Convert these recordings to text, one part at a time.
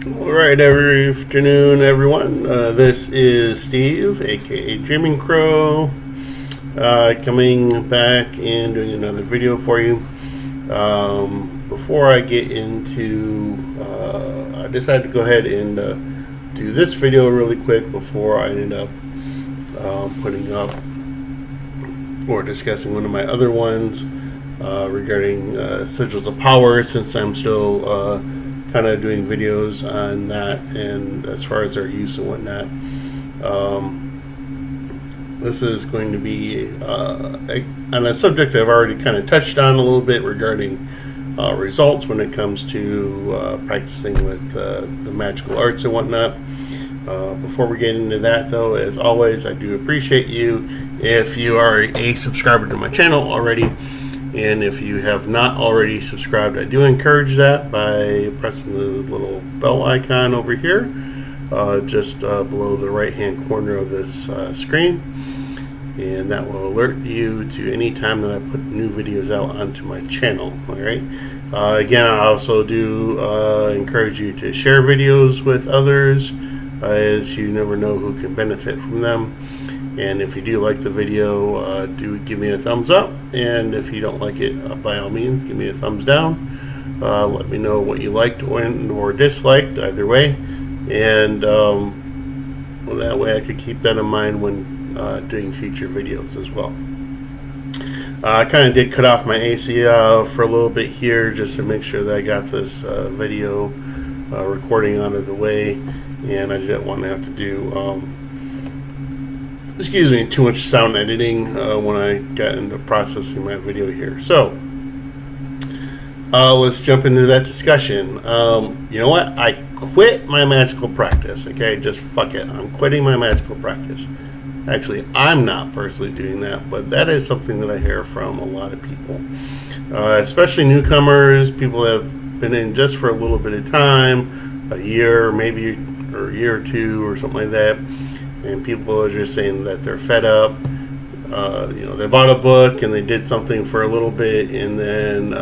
All right, every afternoon, everyone. This is Steve, aka Dreaming Crow, coming back and doing another video for you. Before I get into, I decided to go ahead and do this video really quick before I end up putting up or discussing one of my other ones regarding Sigils of Power, since I'm still kind of doing videos on that and as far as their use and whatnot. This is going to be on a subject I've already kind of touched on a little bit regarding results when it comes to practicing with the magical arts and whatnot. Before we get into that, though, as always, I do appreciate you if you are a subscriber to my channel already. And if you have not already subscribed, I do encourage that by pressing the little bell icon over here, just below the right-hand corner of this screen. And that will alert you to any time that I put new videos out onto my channel. All right. Again, I also do encourage you to share videos with others, as you never know who can benefit from them. And if you do like the video, do give me a thumbs up. And if you don't like it, by all means, give me a thumbs down. Let me know what you liked or disliked, either way. And well, that way I could keep that in mind when doing future videos as well. I kind of did cut off my AC for a little bit here just to make sure that I got this video recording out of the way. And I didn't want to have to do too much sound editing when I got into processing my video here. So let's jump into that discussion. You know what? I quit my magical practice. Okay, just fuck it. I'm quitting my magical practice. Actually, I'm not personally doing that, but that is something that I hear from a lot of people, especially newcomers, people that have been in just for a little bit of time, a year, maybe, or a year or two, or something like that. And people are just saying that they're fed up. They bought a book and they did something for a little bit, and then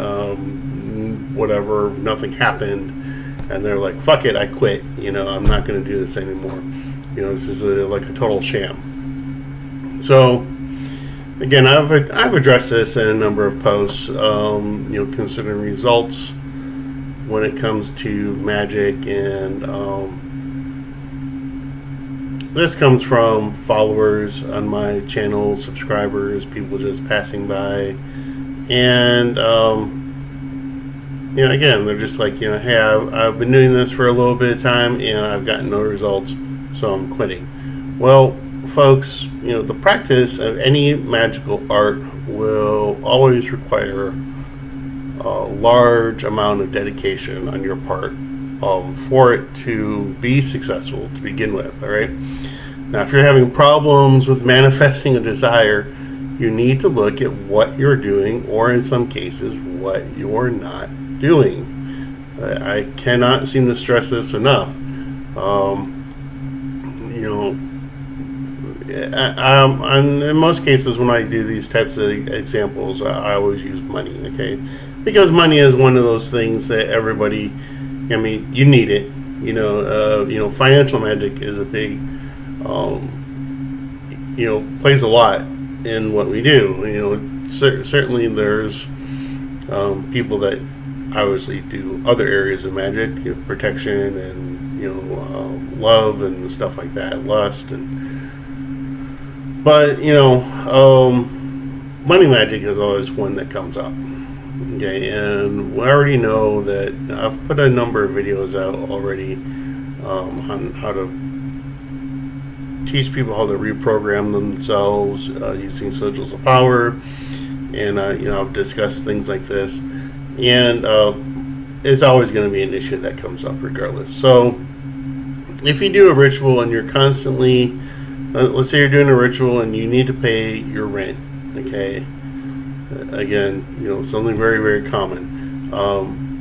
whatever, nothing happened, and they're like, "Fuck it, I quit. I'm not going to do this anymore. This is like a total sham." So, again, I've addressed this in a number of posts. Considering results when it comes to Magick, and this comes from followers on my channel, subscribers, people just passing by. And, again, they're just like, hey, I've been doing this for a little bit of time and I've gotten no results, so I'm quitting. Well, folks, the practice of any magical art will always require a large amount of dedication on your part for it to be successful to begin with. All right. Now, if you're having problems with manifesting a desire, you need to look at what you're doing, or in some cases, what you're not doing. I cannot seem to stress this enough. In most cases, when I do these types of examples, I always use money. Okay, because money is one of those things that everybody. You need it. Financial magic is a big, plays a lot in what we do. Certainly there's people that obviously do other areas of magic, protection and love and stuff like that, lust but money magic is always one that comes up. Okay, and we already know that I've put a number of videos out already on how to teach people how to reprogram themselves using Sigils of Power, and I've discussed things like this, and it's always going to be an issue that comes up regardless. So if you do a ritual and you're constantly, let's say you're doing a ritual and you need to pay your rent, okay. Again, something very, very common.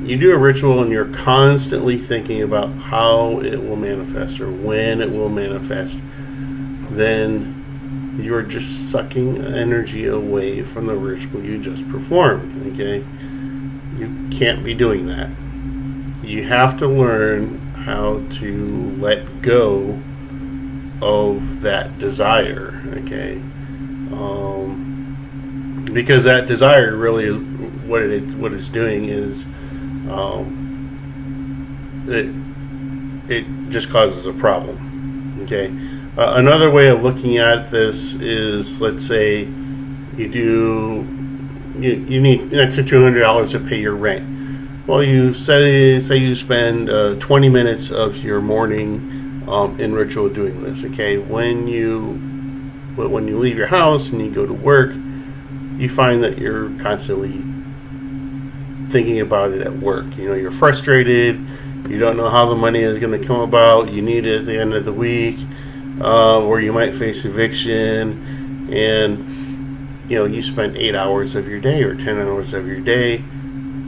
You do a ritual and you're constantly thinking about how it will manifest or when it will manifest, then you're just sucking energy away from the ritual you just performed. Okay, you can't be doing that. You have to learn how to let go of that desire, okay? Because that desire really, what it's doing is, it just causes a problem, okay? Another way of looking at this is, let's say you need an extra $200 to pay your rent. Well, you say you spend 20 minutes of your morning in ritual doing this, okay? When you leave your house and you go to work, you find that you're constantly thinking about it at work. You're frustrated. You don't know how the money is going to come about. You need it at the end of the week, or you might face eviction, and you spend 8 hours of your day or 10 hours of your day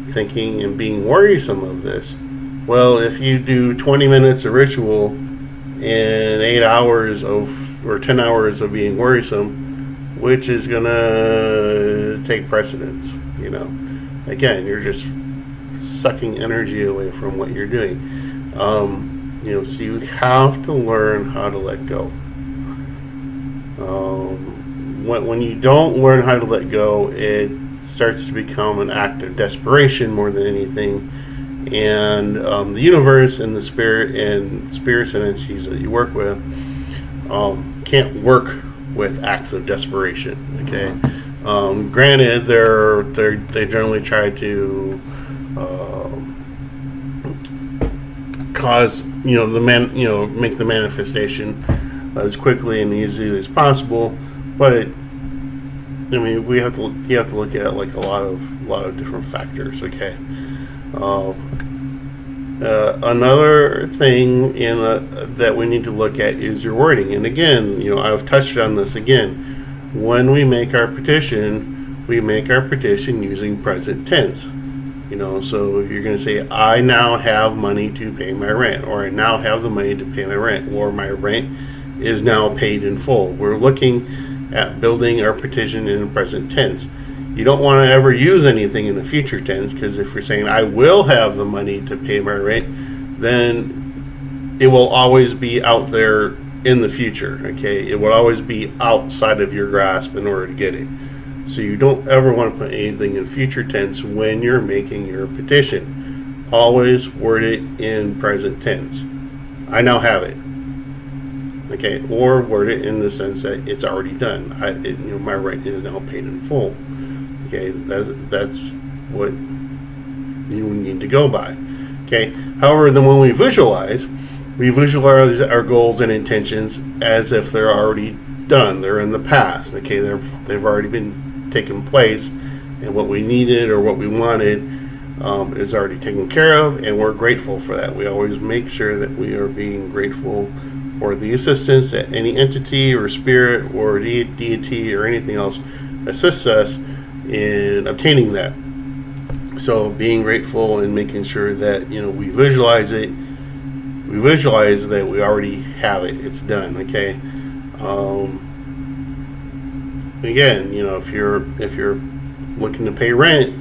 thinking and being worrisome of this. Well, if you do 20 minutes of ritual and 8 hours or 10 hours of being worrisome, which is going to take precedence? Again, you're just sucking energy away from what you're doing. So you have to learn how to let go. When you don't learn how to let go, it starts to become an act of desperation more than anything. And the universe and the spirits and entities that you work with can't work with acts of desperation. Okay. Granted, they generally try to cause make the manifestation as quickly and easily as possible, but you have to look at like a lot of different factors. Okay. Another thing that we need to look at is your wording, and again, I've touched on this again. When we make our petition using present tense. So if you're going to say, I now have money to pay my rent, or I now have the money to pay my rent, or my rent is now paid in full. We're looking at building our petition in the present tense. You don't want to ever use anything in the future tense, because if you're saying, I will have the money to pay my rent, then it will always be out there in the future, okay? It will always be outside of your grasp in order to get it. So you don't ever want to put anything in future tense when you're making your petition. Always word it in present tense. I now have it. Okay, or word it in the sense that it's already done. My rent is now paid in full. Okay, that's what you need to go by. Okay, however, then when we visualize our goals and intentions as if they're already done. They're in the past. Okay, they've already been taken place, and what we needed or what we wanted is already taken care of, and we're grateful for that. We always make sure that we are being grateful for the assistance that any entity or spirit or deity or anything else assists us in obtaining that. So being grateful and making sure that we visualize it. We visualize that we already have it. It's done. Okay. Again, if you're looking to pay rent,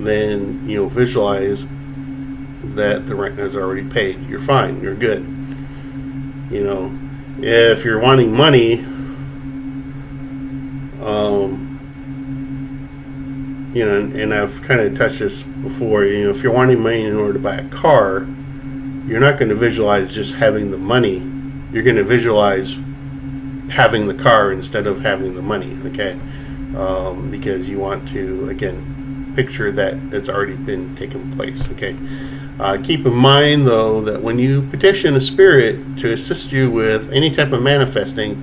then visualize that the rent is already paid. You're fine. You're good. If you're wanting money, and I've kind of touched this before. If you're wanting money in order to buy a car, you're not going to visualize just having the money. You're going to visualize having the car instead of having the money, okay? Because you want to, again, picture that it's already been taken place, okay? Keep in mind, though, that when you petition a spirit to assist you with any type of manifesting,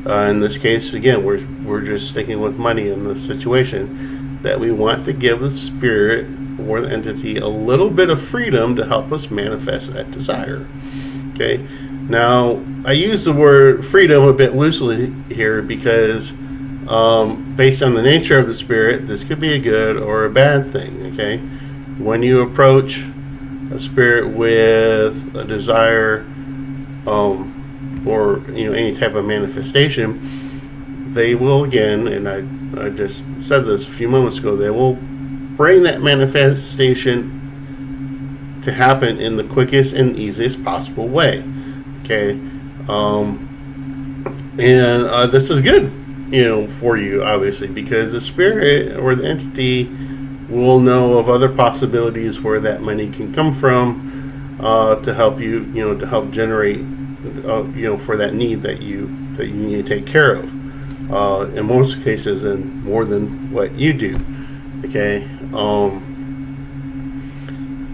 in this case, again, we're just sticking with money in this situation, that we want to give the spirit or the entity a little bit of freedom to help us manifest that desire, okay? Now, I use the word freedom a bit loosely here because based on the nature of the spirit, this could be a good or a bad thing, okay? When you approach a spirit with a desire or any type of manifestation, they will, again, and I just said this a few moments ago, they will bring that manifestation to happen in the quickest and easiest possible way. Okay, and this is good, for you, obviously, because the spirit or the entity will know of other possibilities where that money can come from, to help you, to help generate, for that need that you need to take care of. In most cases, and more than what you do. Okay.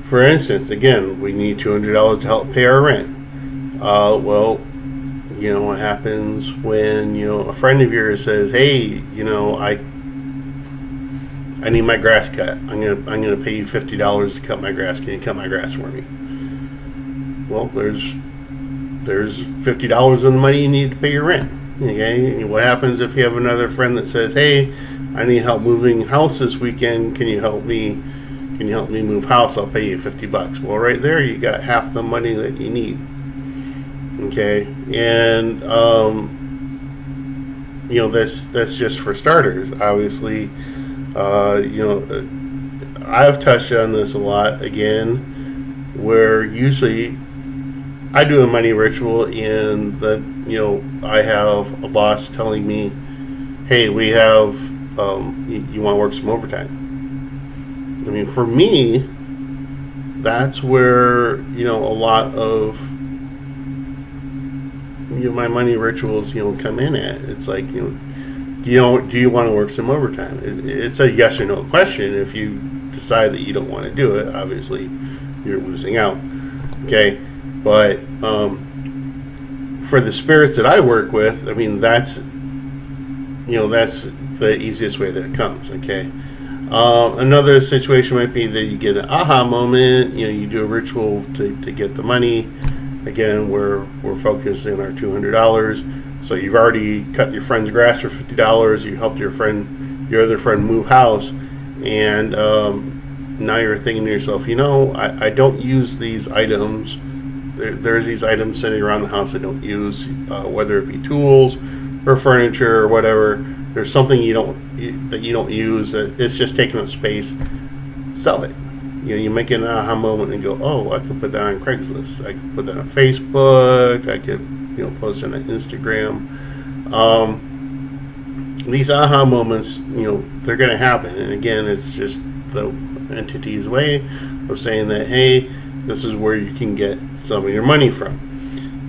For instance, again, we need $200 to help pay our rent. Well, what happens when a friend of yours says, "Hey, I need my grass cut. I'm gonna pay you $50 to cut my grass. Can you cut my grass for me?" Well, there's $50 of the money you need to pay your rent. Okay. What happens if you have another friend that says, "Hey, I need help moving house this weekend. Can you help me? Can you help me move house? I'll pay you $50." Well, right there, you got half the money that you need. Okay, and that's just for starters. Obviously, I've touched on this a lot again, where usually I do a money ritual, and I have a boss telling me, "Hey, we have you want to work some overtime." I mean, for me, that's where a lot of my money rituals come in at. It's like, do you want to work some overtime? It's a yes or no question. If you decide that you don't want to do it, obviously you're losing out. Okay, but for the spirits that I work with, I mean, that's the easiest way that it comes. Okay. Another situation might be that you get an aha moment. You do a ritual to get the money. Again, we're focusing on our $200. So you've already cut your friend's grass for $50. You helped your other friend move house, and now you're thinking to yourself, I don't use these items. There's these items sitting around the house I don't use, whether it be tools or furniture or whatever. There's something you don't use that it's just taking up space. Sell it. You make an aha moment and go, "Oh, I could put that on Craigslist. I could put that on Facebook. I could post it on Instagram." These aha moments, they're going to happen. And again, it's just the entity's way of saying that, hey, this is where you can get some of your money from.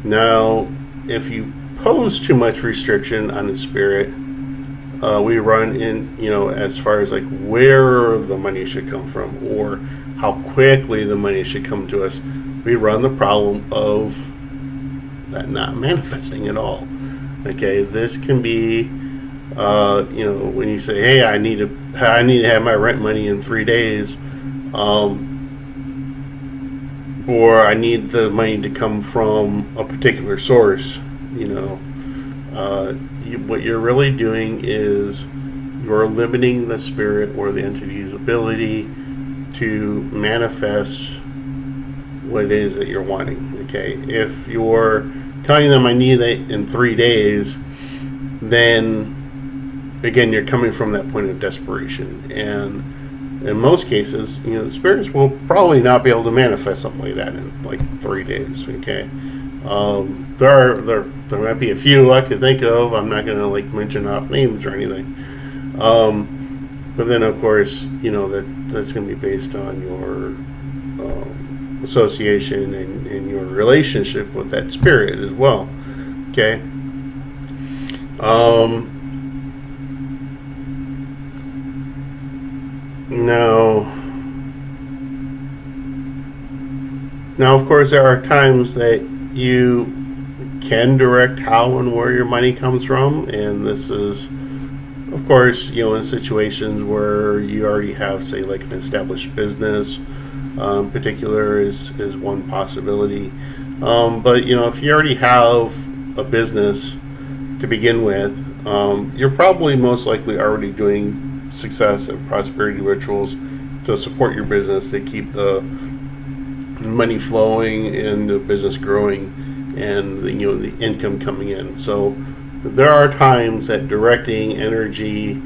Now, if you pose too much restriction on the spirit, we run in, as far as like where the money should come from or how quickly the money should come to us. We run the problem of that not manifesting at all. Okay, this can be, when you say, "Hey, I need to have my rent money in 3 days," or "I need the money to come from a particular source." What you're really doing is you're limiting the spirit or the entity's ability to manifest what it is that you're wanting. Okay, if you're telling them, "I need it in 3 days," then again, you're coming from that point of desperation, and in most cases, spirits will probably not be able to manifest something like that in like 3 days. Okay, there might be a few I could think of. I'm not going to mention off names or anything, but then of course, that's going to be based on your association and your relationship with that spirit as well. Okay. Now, of course, there are times that you can direct how and where your money comes from, and this is, of course, in situations where you already have, say, like an established business. In particular is one possibility. But if you already have a business to begin with, you're probably most likely already doing success and prosperity rituals to support your business, to keep the money flowing and the business growing and the income coming in. So there are times that directing energy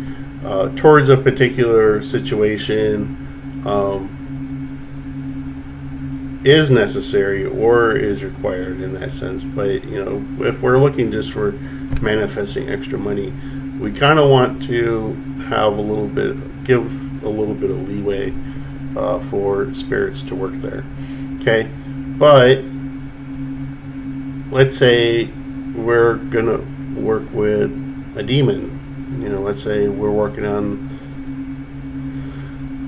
towards a particular situation is necessary or is required in that sense. But if we're looking just for manifesting extra money, we kind of want to have give a little bit of leeway for spirits to work there. Okay, but let's say we're gonna work with a demon. Let's say we're working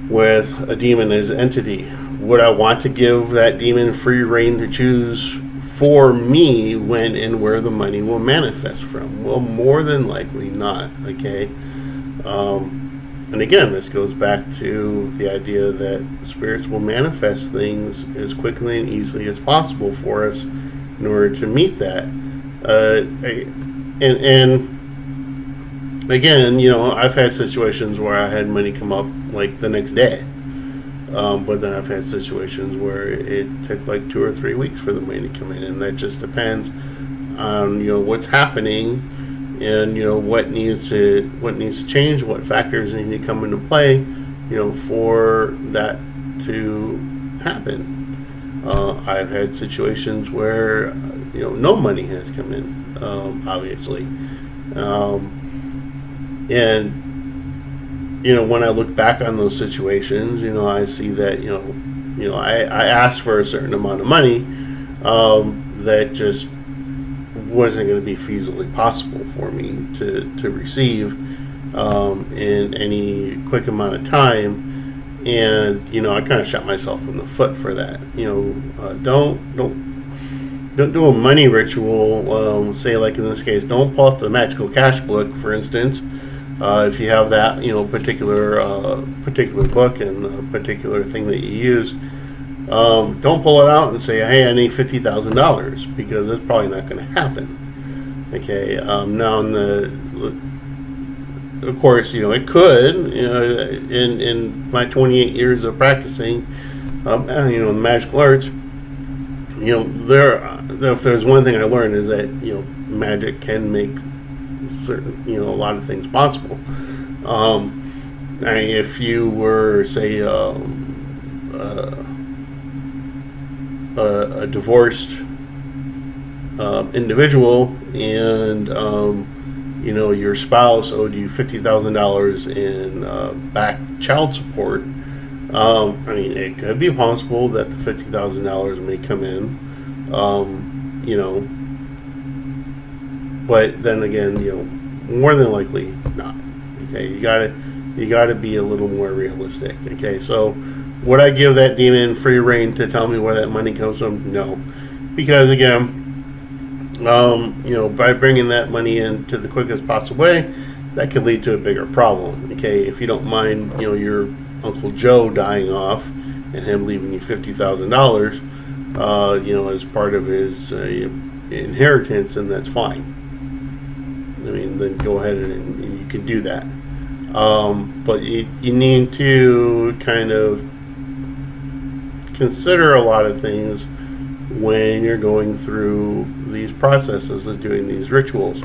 with a demon as an entity. Would I want to give that demon free reign to choose for me when and where the money will manifest from? Well, more than likely not. Okay. And again, this goes back to the idea that spirits will manifest things as quickly and easily as possible for us in order to meet that. And again, I've had situations where I had money come up like the next day. But then I've had situations where it took like 2 or 3 weeks for the money to come in, and that just depends on what's happening and what needs to change, what factors need to come into play, for that to happen. I've had situations where no money has come in, obviously, and when I look back on those situations, I see that, I asked for a certain amount of money that just wasn't going to be feasibly possible for me to receive in any quick amount of time. And, I kind of shot myself in the foot for that. Don't do a money ritual. Say, like in this case, don't pull out the Magickal cash book, for instance. If you have that, particular book and the particular thing that you use, don't pull it out and say, "Hey, I need $50,000," because it's probably not going to happen. Okay. Now, of course, it could. In my 28 years of practicing, the magical arts, if there's one thing I learned is that magic can make certain a lot of things possible. If you were, say, a divorced individual, and your spouse owed you $50,000 in back child support, it could be possible that the $50,000 may come in, but then again, more than likely not. Okay, you gotta be a little more realistic. Okay, so would I give that demon free reign to tell me where that money comes from? No, because again, by bringing that money in to the quickest possible way, that could lead to a bigger problem. Okay, if you don't mind, your Uncle Joe dying off and him leaving you $50,000, as part of his inheritance, and that's fine. Then go ahead and you can do that. But you need to kind of consider a lot of things when you're going through these processes of doing these rituals.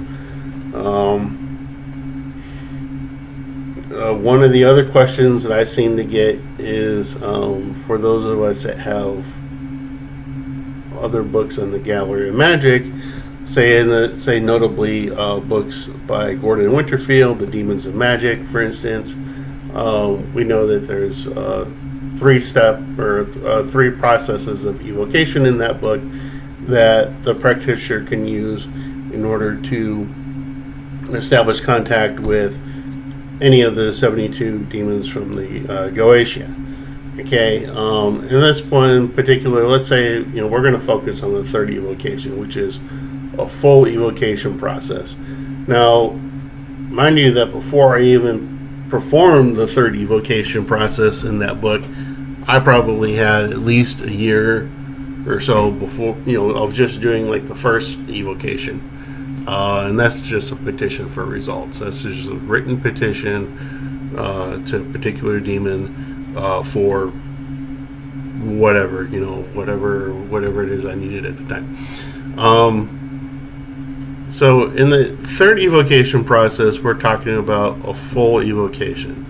One of the other questions that I seem to get is for those of us that have other books in the Gallery of Magic, say notably books by Gordon Winterfield, The Demons of Magic, for instance. We know that there's 3 processes of evocation in that book that the practitioner can use in order to establish contact with any of the 72 demons from the Vocation. Okay, in this one in particular, let's say we're going to focus on the 3rd evocation, which is a full evocation process. Now, mind you that before I even performed the 3rd evocation process in that book, I probably had at least a year or so before, of just doing like the 1st evocation. And that's just a petition for results. That's just a written petition to a particular demon for whatever, whatever it is I needed at the time. So in the 3rd evocation process, we're talking about a full evocation.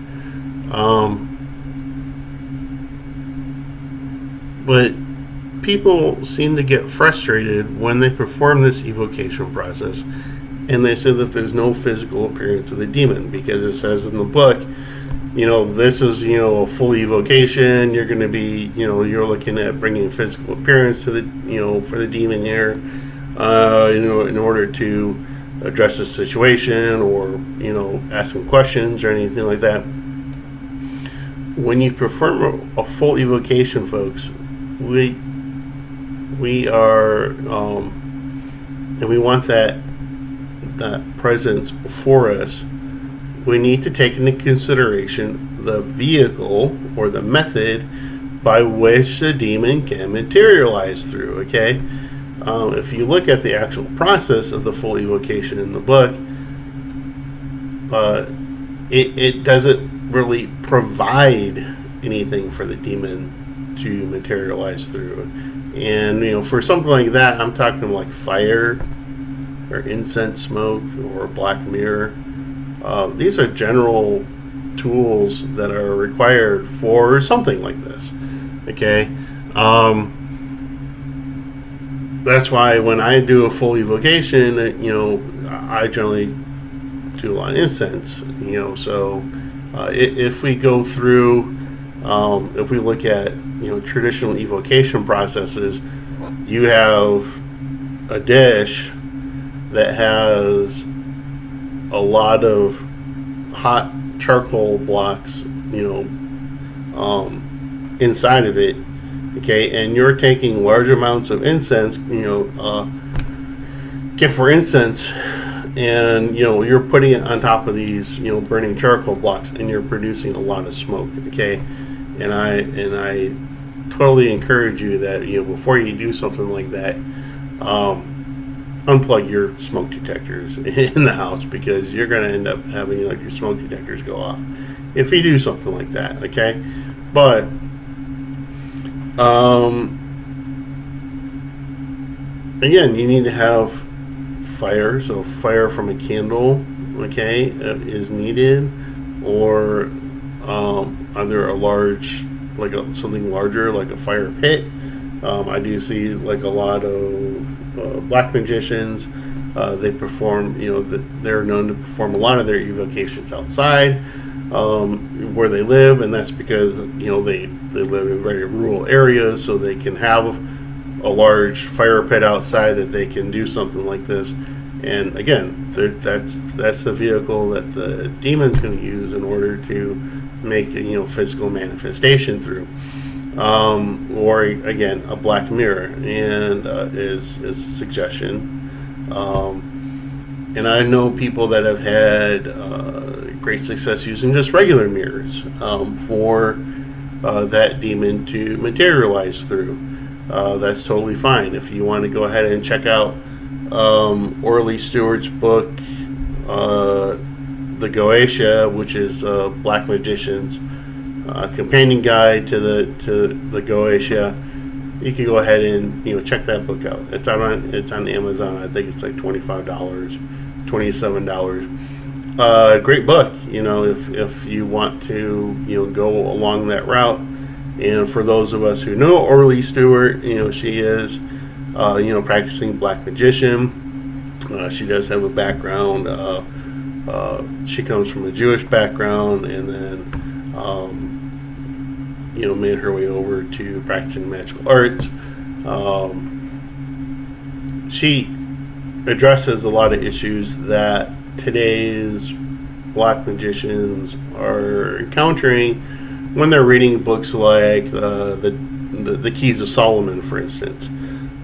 But people seem to get frustrated when they perform this evocation process, and they say that there's no physical appearance of the demon, because it says in the book, this is, a full evocation. You're going to be, you're looking at bringing physical appearance to the, for the demon here, in order to address the situation, or, ask them questions or anything like that. When you perform a full evocation, folks, we are, and we want that presence before us. We need to take into consideration the vehicle or the method by which the demon can materialize through, okay? If you look at the actual process of the full evocation in the book, it doesn't really provide anything for the demon to materialize through. And, for something like that, I'm talking like fire or incense smoke or black mirror. These are general tools that are required for something like this. Okay? That's why when I do a full evocation, I generally do a lot of incense. So if we go through, if we look at, traditional evocation processes, you have a dish that has a lot of hot charcoal blocks, inside of it, okay, and you're taking large amounts of incense, for incense, and you're putting it on top of these, burning charcoal blocks, and you're producing a lot of smoke, okay, and I totally encourage you that before you do something like that, unplug your smoke detectors in the house, because you're going to end up having your smoke detectors go off if you do something like that, okay? But again, you need to have fire. So fire from a candle, okay, is needed, or either a large, something larger, like a fire pit. I do see a lot of black magicians. They perform, they're known to perform a lot of their evocations outside, where they live, and that's because they live in very rural areas, so they can have a large fire pit outside that they can do something like this. And again, that's the vehicle that the demon's going to use in order to make physical manifestation through. Or again, a black mirror, and is a suggestion. And I know people that have had great success using just regular mirrors for that demon to materialize through. That's totally fine. If you want to go ahead and check out Orly Stewart's book, The Goetia, which is Black Magician's companion guide to the Goetia, you can go ahead and check that book out. It's on Amazon. I think it's like $25, $27. Great book. If you want to go along that route. And for those of us who know Orly Stewart, she is practicing black magician. She does have a background. She comes from a Jewish background, and then made her way over to practicing magical arts. She addresses a lot of issues that today's black magicians are encountering when they're reading books like the Keys of Solomon, for instance.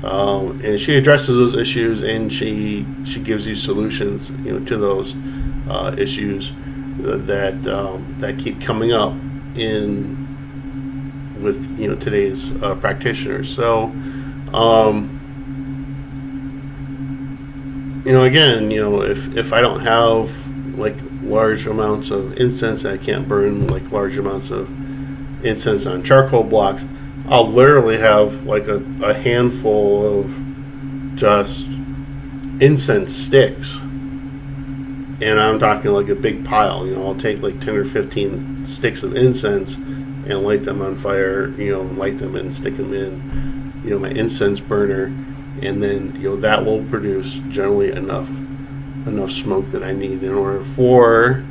And she addresses those issues, and she gives you solutions to those issues that keep coming up with today's practitioners. So again, if I don't have large amounts of incense, I can't burn large amounts of incense on charcoal blocks, I'll literally have a handful of just incense sticks, and I'm talking a big pile. I'll take 10 or 15 sticks of incense and light them on fire, light them and stick them in my incense burner, and then that will produce generally enough smoke that I need in order for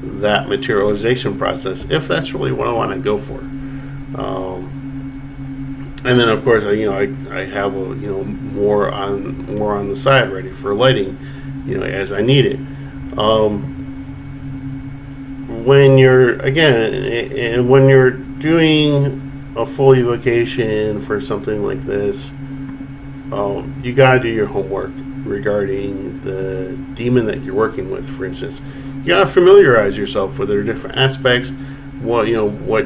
that materialization process, if that's really what I want to go for. And then of course I have more on the side ready for lighting, as I need it. When you're doing a full evocation for something like this, you gotta do your homework regarding the demon that you're working with. For instance, you gotta familiarize yourself with their different aspects. What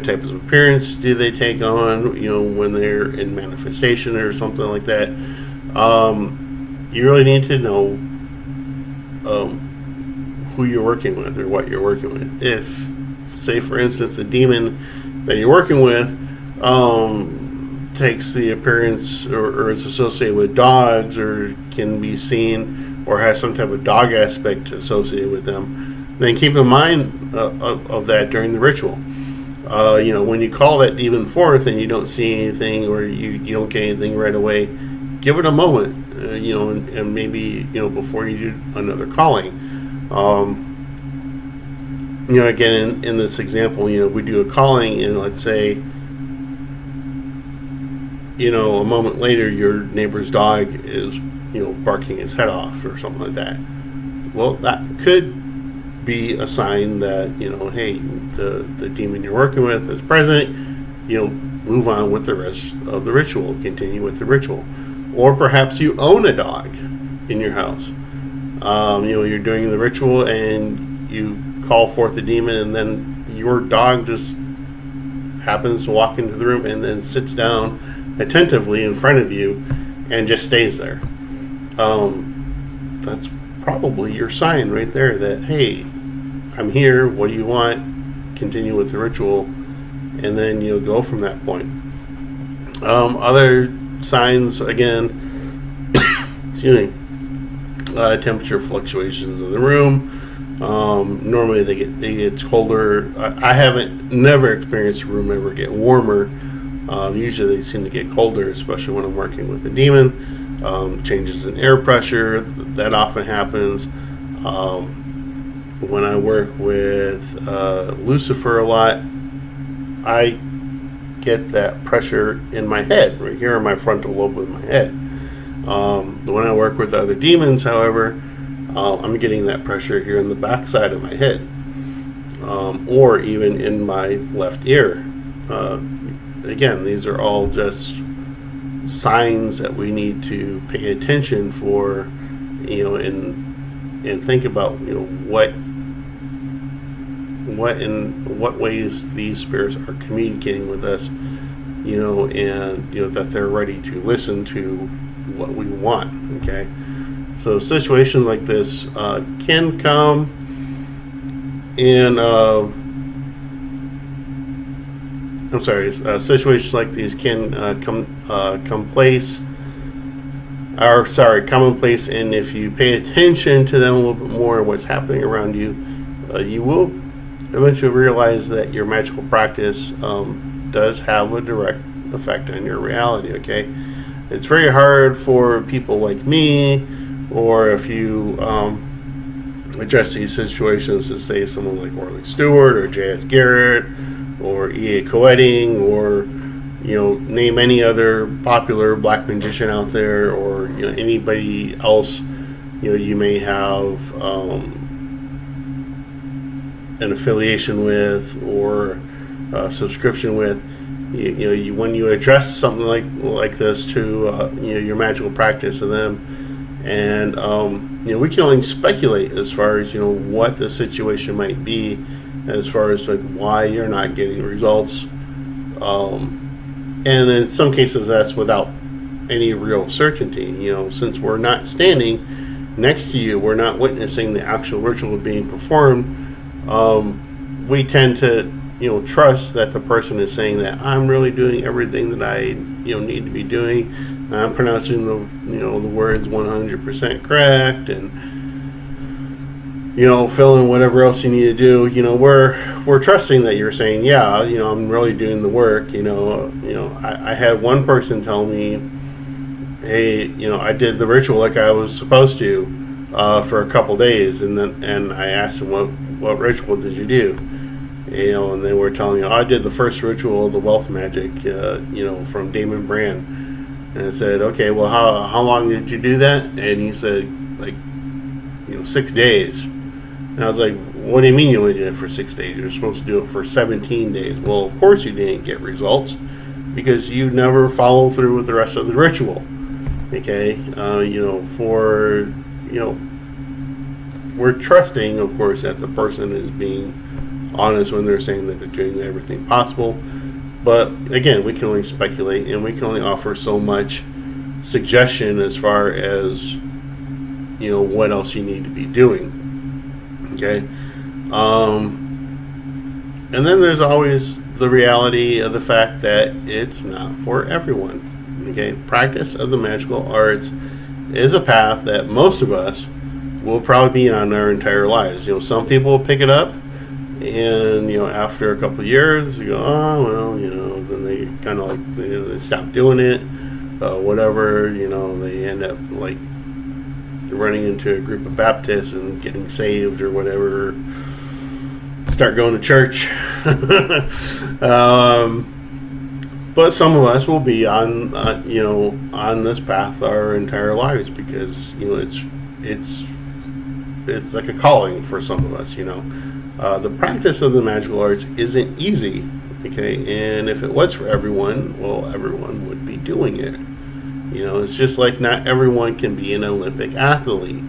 type of appearance do they take on? When they're in manifestation or something like that. You really need to know who you're working with or what you're working with. If, say, for instance, the demon that you're working with takes the appearance or is associated with dogs, or can be seen or has some type of dog aspect associated with them, then keep in mind of that during the ritual. When you call that demon forth and you don't see anything, or you don't get anything right away, give it a moment, and maybe, before you do another calling. Again, in this example, we do a calling, and let's say, a moment later, your neighbor's dog is, barking his head off or something like that. Well, that could be a sign that, hey, the demon you're working with is present. Move on with the rest of the ritual. Continue with the ritual. Or perhaps you own a dog in your house. You're doing the ritual and you call forth the demon, and then your dog just happens to walk into the room and then sits down attentively in front of you and just stays there. That's probably your sign right there that, hey, I'm here, what do you want? Continue with the ritual, and then you'll go from that point. Other signs, again, excuse me, temperature fluctuations in the room. Normally it gets colder. I haven't never experienced a room ever get warmer. Usually they seem to get colder, especially when I'm working with the demon. Changes in air pressure, that often happens. When I work with Lucifer a lot, I get that pressure in my head, right here in my frontal lobe of my head. When I work with other demons, however, I'm getting that pressure here in the backside of my head, or even in my left ear. Again, these are all just signs that we need to pay attention for, and think about, what what ways these spirits are communicating with us, and that they're ready to listen to what we want. Okay, so situations like this can come in. Situations like these can commonplace, and if you pay attention to them a little bit more, what's happening around you, you will eventually realize that your magical practice does have a direct effect on your reality. Okay, it's very hard for people like me, or if you address these situations to, say, someone like Orly Stewart or J.S. Garrett or E.A. Coetting, or name any other popular black magician out there, or anybody else you may have an affiliation with or a subscription with. When you address something like this to your magical practice of them, and we can only speculate as far as what the situation might be, as far as why you're not getting results, and in some cases that's without any real certainty. Since we're not standing next to you, we're not witnessing the actual ritual being performed. We tend to trust that the person is saying that I'm really doing everything that I need to be doing. I'm pronouncing the words 100% correct, and fill in whatever else you need to do. We're trusting that you're saying, yeah, I'm really doing the work. I had one person tell me, hey, I did the ritual like I was supposed to for a couple days, and I asked him what ritual did you do, and they were telling me, I did the first ritual of the wealth magic, from Damon Brand, and I said, okay, well, how long did you do that? And he said, like, 6 days. And I was like, what do you mean you only did it for 6 days? You're supposed to do it for 17 days. Well, of course you didn't get results because you never followed through with the rest of the ritual. Okay? We're trusting, of course, that the person is being honest when they're saying that they're doing everything possible. But again, we can only speculate and we can only offer so much suggestion as far as, what else you need to be doing. Okay. And then there's always the reality of the fact that it's not for everyone. Okay. Practice of the magical arts is a path that most of us will probably be on our entire lives. Some people will pick it up and, after a couple of years, you go, oh, well, then they kind of like, they stop doing it, whatever, they end up like running into a group of Baptists and getting saved or whatever, start going to church. But some of us will be on this path our entire lives because it's like a calling for some of us. The practice of the magical arts isn't easy. Okay, and if it was for everyone, well, everyone would be doing it. It's just like not everyone can be an Olympic athlete.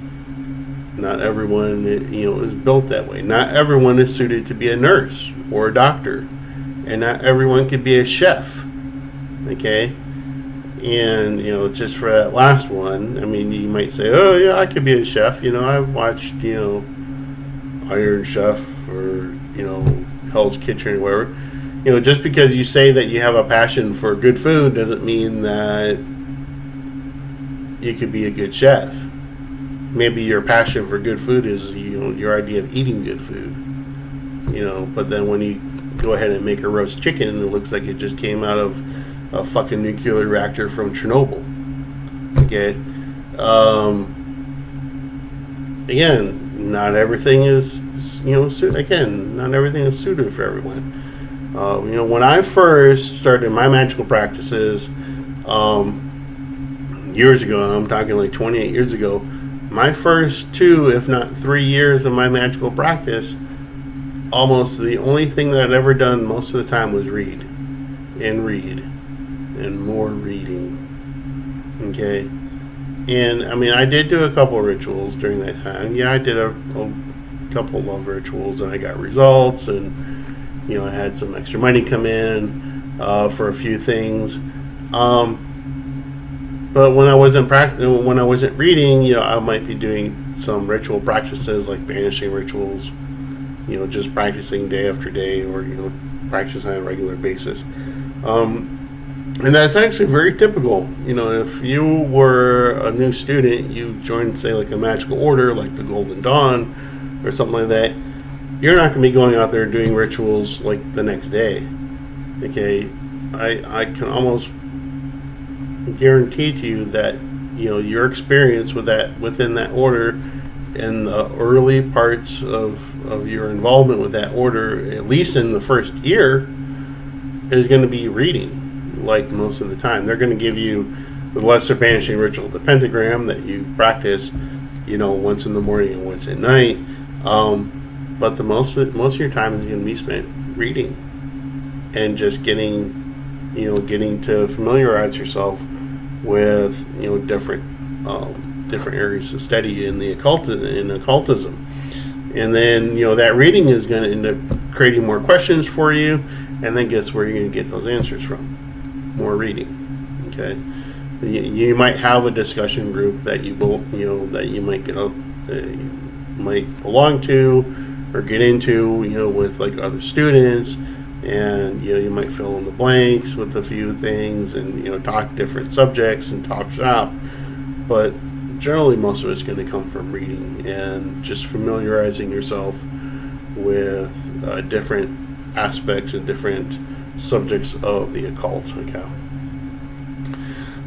Not everyone, is built that way. Not everyone is suited to be a nurse or a doctor. And not everyone could be a chef. Okay? And, just for that last one, I mean, you might say, oh, yeah, I could be a chef. I've watched, Iron Chef or, Hell's Kitchen or whatever. Just because you say that you have a passion for good food doesn't mean that you could be a good chef. Maybe your passion for good food is, your idea of eating good food. But then when you go ahead and make a roast chicken, it looks like it just came out of a fucking nuclear reactor from Chernobyl. Okay? Again, not everything is, not everything is suited for everyone. When I first started my magical practices, years ago, I'm talking like 28 years ago, my first 2, if not 3 years of my magical practice, almost the only thing that I'd ever done most of the time was read and more reading. Okay? And I mean, I did do a couple rituals during that time. Yeah, I did a couple love rituals and I got results, and I had some extra money come in for a few things. But when I wasn't reading, I might be doing some ritual practices like banishing rituals, just practicing day after day, or practicing on a regular basis. And that's actually very typical. If you were a new student, you joined, say, like a magical order, like the Golden Dawn, or something like that. You're not going to be going out there doing rituals like the next day. Okay, I can almost guarantee to you that your experience within that order and the early parts of your involvement with that order, at least in the first year, is going to be reading. Like most of the time, they're going to give you the lesser banishing ritual, the pentagram that you practice, once in the morning and once at night. But the most of your time is going to be spent reading and just getting to familiarize yourself with different areas of study in occultism, and then that reading is going to end up creating more questions for you, and then guess where you're going to get those answers from? More reading. Okay, you might have a discussion group that you might belong to or get into, with like other students. And you might fill in the blanks with a few things, and talk different subjects and talk shop. But generally most of it's going to come from reading and just familiarizing yourself with different aspects and different subjects of the occult. Okay.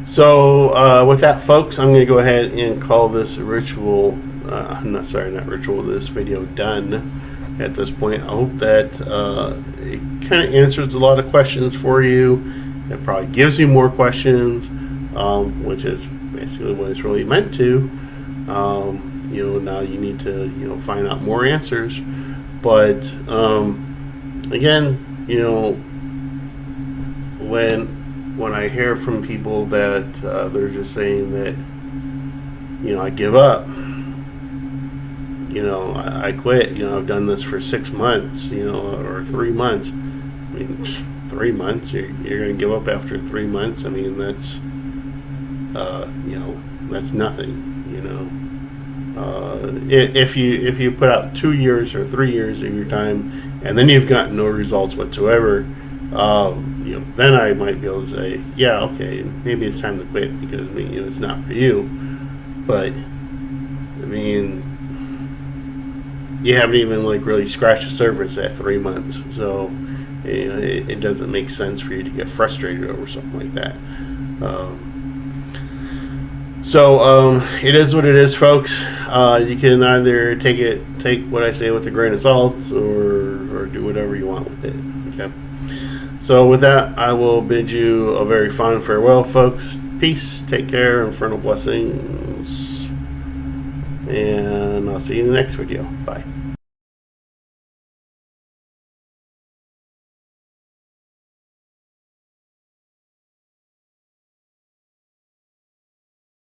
So with that, folks, I'm going to go ahead and call this ritual, this video done at this point. I hope that it kind of answers a lot of questions for you. It probably gives you more questions, which is basically what it's really meant to. Now you need to, find out more answers. But again, when I hear from people that they're just saying that, I give up, I quit, I've done this for 6 months, or 3 months. I mean, 3 months, you're going to give up after 3 months. I mean, that's, that's nothing, if you put out 2 years or 3 years of your time and then you've gotten no results whatsoever, then I might be able to say, yeah, okay, maybe it's time to quit because it's not for you. But I mean, you haven't even really scratched the surface at 3 months, so it doesn't make sense for you to get frustrated over something like that. So it is what it is, folks. You can either take what I say with a grain of salt, or do whatever you want with it. Okay. So with that, I will bid you a very fond farewell, folks. Peace, take care, infernal blessings, and I'll see you in the next video. Bye.